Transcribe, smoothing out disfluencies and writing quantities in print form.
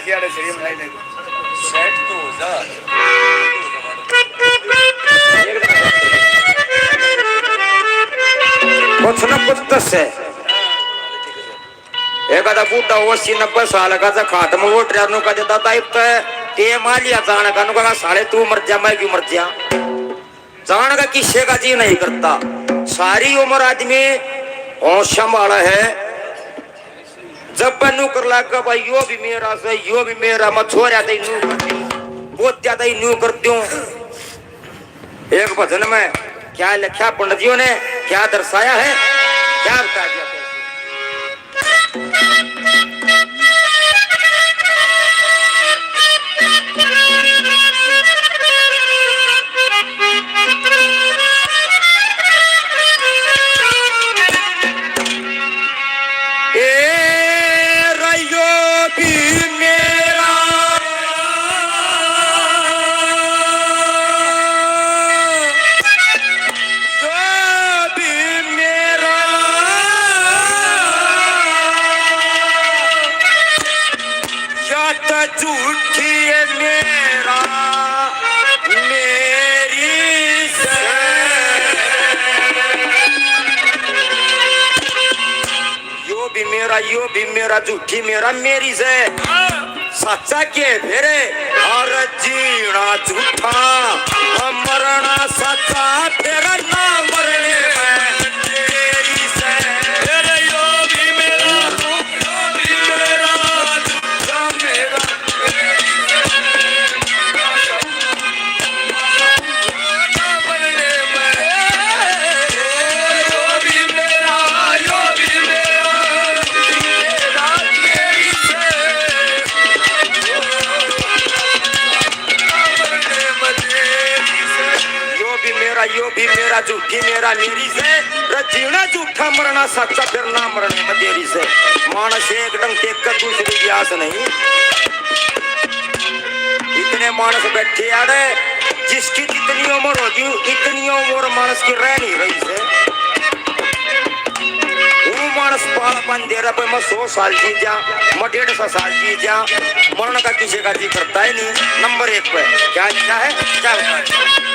कियाडे शरीर नाही नाही सेट तो जा कुछ न कुछ तस है एखादा बुड्ढा 80-90 सालकाचा खाट मग ओटऱ्यानं का देता टाईप ते मालिया जाण का नुका साले तू मर जा मैं क्यों मर जा जान का किस्से का जी नहीं करता सारी उम्र आदमी होश संभाला है जब मैं नू कर लगा भाई यो भी मेरा से यो भी मेरा मैं छोड़ा दे नू करती हूँ बहुत ज्यादा ही नू करती हूँ। एक भजन में क्या लिखा पंडित ने क्या दर्शाया है क्या बता दिया झूठी है मेरा मेरी से यो भी मेरा झूठी मेरा मेरी से सच्चा के फेरे और जीना झूठा मरना सच्चा तेरा ना मरने यो भी मेरा झूठी मेरा मेरी से जीना झूठा मरना सच्चा फिर ना मरने में देरी से मानस एक डंग देख कर दूसरी की आस नहीं इतने मानस बैठे यारे जिसकी जितनी उम्र होगी इतनी उम्र मानस की रह नहीं रही से वो मानस पालपन दे रहा मैं 100 साल जी जा मैं 150 साल जी जा मरण का किसी का जी करता है नहीं। नंबर 1 पे क्या लिखा है क्या बताया